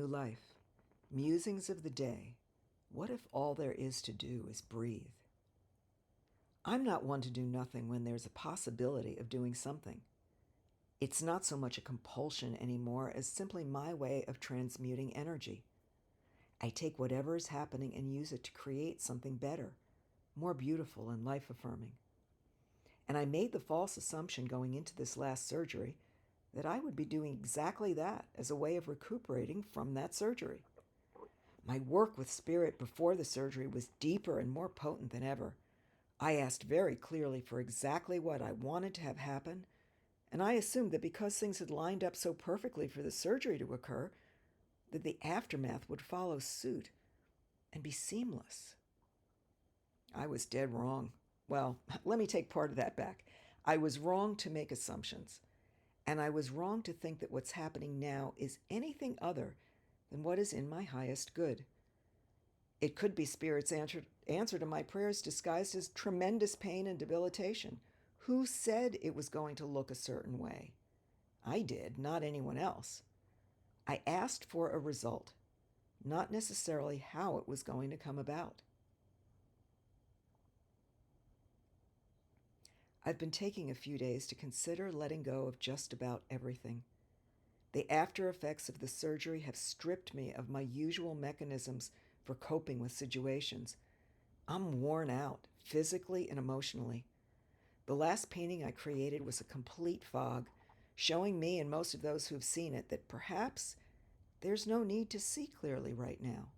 new life. Musings of the day. What if all there is to do is breathe? I'm not one to do nothing when there's a possibility of doing something. It's not so much a compulsion anymore as simply my way of transmuting energy. I take whatever is happening and use it to create something better, more beautiful and life-affirming. And I made the false assumption going into this last surgery that I would be doing exactly that as a way of recuperating from that surgery. My work with spirit before the surgery was deeper and more potent than ever. I asked very clearly for exactly what I wanted to have happen, and I assumed that because things had lined up so perfectly for the surgery to occur, that the aftermath would follow suit and be seamless. I was dead wrong. Well, let me take part of that back. I was wrong to make assumptions, and I was wrong to think that what's happening now is anything other than what is in my highest good. It could be Spirit's answer to my prayers disguised as tremendous pain and debilitation. Who said it was going to look a certain way? I did, not anyone else. I asked for a result, not necessarily how it was going to come about. I've been taking a few days to consider letting go of just about everything. The after effects of the surgery have stripped me of my usual mechanisms for coping with situations. I'm worn out, physically and emotionally. The last painting I created was a complete fog, showing me and most of those who've seen it that perhaps there's no need to see clearly right now.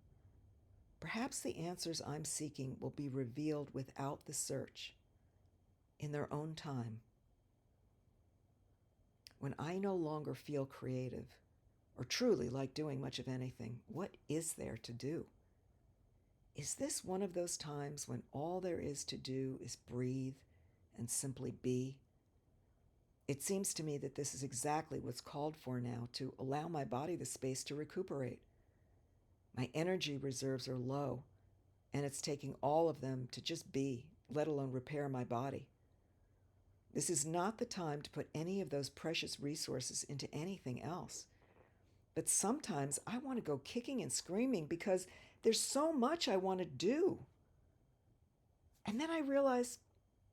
Perhaps the answers I'm seeking will be revealed without the search, in their own time. When I no longer feel creative, or truly like doing much of anything, what is there to do? Is this one of those times when all there is to do is breathe and simply be? It seems to me that this is exactly what's called for now to allow my body the space to recuperate. My energy reserves are low, and it's taking all of them to just be, let alone repair my body. This is not the time to put any of those precious resources into anything else. But sometimes I want to go kicking and screaming because there's so much I want to do. And then I realize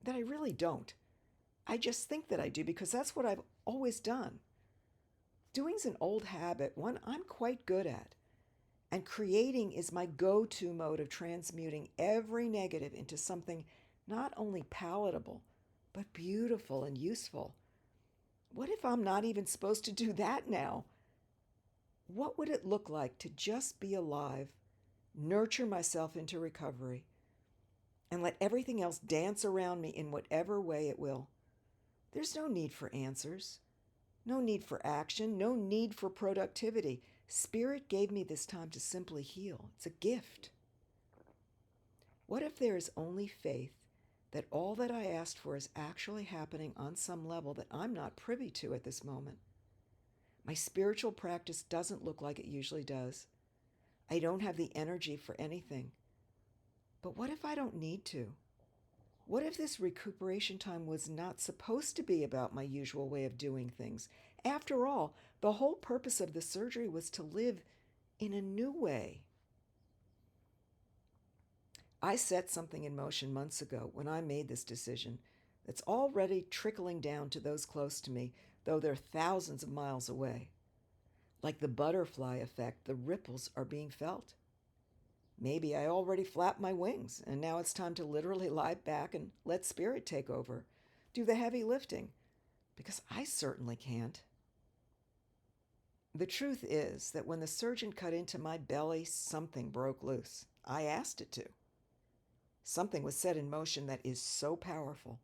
that I really don't. I just think that I do because that's what I've always done. Doing's an old habit, one I'm quite good at. And creating is my go-to mode of transmuting every negative into something not only palatable, but beautiful and useful. What if I'm not even supposed to do that now? What would it look like to just be alive, nurture myself into recovery, and let everything else dance around me in whatever way it will? There's no need for answers, no need for action, no need for productivity. Spirit gave me this time to simply heal. It's a gift. What if there is only faith that all that I asked for is actually happening on some level that I'm not privy to at this moment? My spiritual practice doesn't look like it usually does. I don't have the energy for anything. But what if I don't need to? What if this recuperation time was not supposed to be about my usual way of doing things? After all, the whole purpose of the surgery was to live in a new way. I set something in motion months ago when I made this decision that's already trickling down to those close to me, though they're thousands of miles away. Like the butterfly effect, the ripples are being felt. Maybe I already flapped my wings, and now it's time to literally lie back and let spirit take over, do the heavy lifting, because I certainly can't. The truth is that when the surgeon cut into my belly, something broke loose. I asked it to. Something was set in motion that is so powerful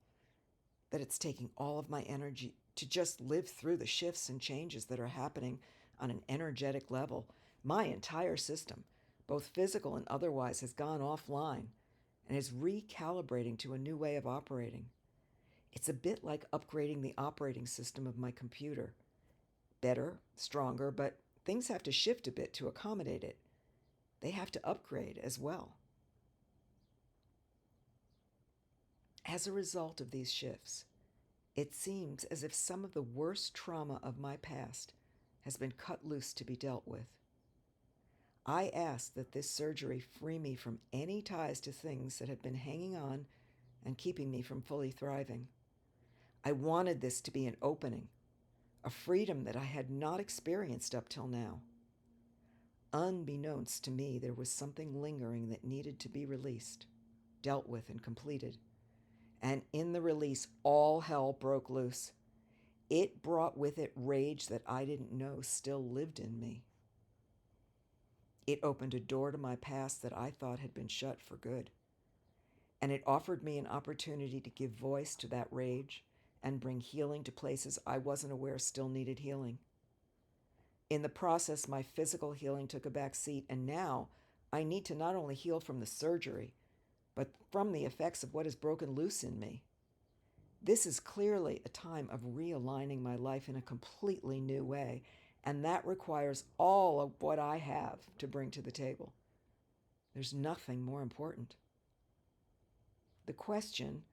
that it's taking all of my energy to just live through the shifts and changes that are happening on an energetic level. My entire system, both physical and otherwise, has gone offline and is recalibrating to a new way of operating. It's a bit like upgrading the operating system of my computer. Better, stronger, but things have to shift a bit to accommodate it. They have to upgrade as well. As a result of these shifts, it seems as if some of the worst trauma of my past has been cut loose to be dealt with. I ask that this surgery free me from any ties to things that have been hanging on and keeping me from fully thriving. I wanted this to be an opening, a freedom that I had not experienced up till now. Unbeknownst to me, there was something lingering that needed to be released, dealt with, and completed. And in the release, all hell broke loose. It brought with it rage that I didn't know still lived in me. It opened a door to my past that I thought had been shut for good. And it offered me an opportunity to give voice to that rage and bring healing to places I wasn't aware still needed healing. In the process, my physical healing took a back seat, and now I need to not only heal from the surgery, but from the effects of what has broken loose in me. This is clearly a time of realigning my life in a completely new way, and that requires all of what I have to bring to the table. There's nothing more important. The question,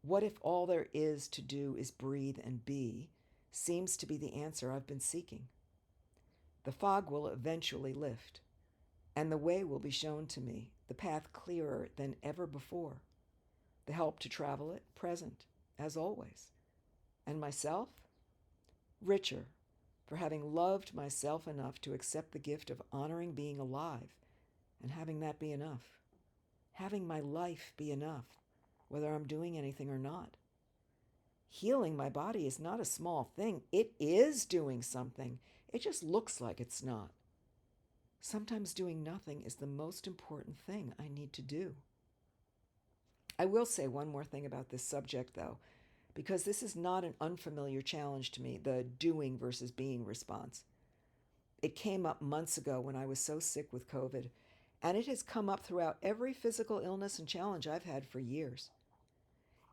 what if all there is to do is breathe and be, seems to be the answer I've been seeking. The fog will eventually lift, and the way will be shown to me, the path clearer than ever before, the help to travel it present, as always, and myself, richer for having loved myself enough to accept the gift of honoring being alive and having that be enough, having my life be enough, whether I'm doing anything or not. Healing my body is not a small thing. It is doing something. It just looks like it's not. Sometimes doing nothing is the most important thing I need to do. I will say one more thing about this subject, though, because this is not an unfamiliar challenge to me, the doing versus being response. It came up months ago when I was so sick with COVID, and it has come up throughout every physical illness and challenge I've had for years.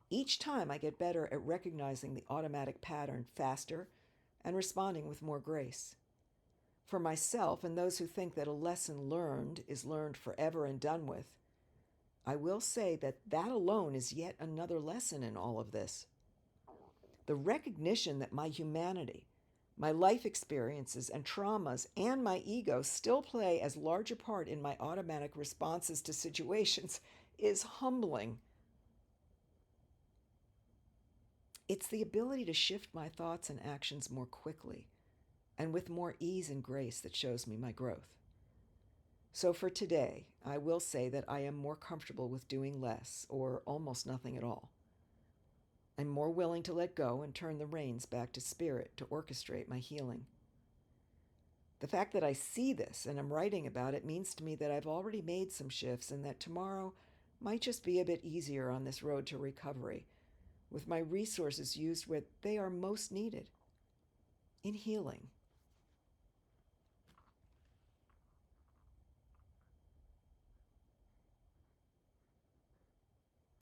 Each time I get better at recognizing the automatic pattern faster and responding with more grace. For myself and those who think that a lesson learned is learned forever and done with, I will say that that alone is yet another lesson in all of this. The recognition that my humanity, my life experiences and traumas, and my ego still play as large a part in my automatic responses to situations is humbling. It's the ability to shift my thoughts and actions more quickly and with more ease and grace that shows me my growth. So for today, I will say that I am more comfortable with doing less or almost nothing at all. I'm more willing to let go and turn the reins back to spirit to orchestrate my healing. The fact that I see this and am writing about it means to me that I've already made some shifts and that tomorrow might just be a bit easier on this road to recovery, with my resources used where they are most needed, in healing.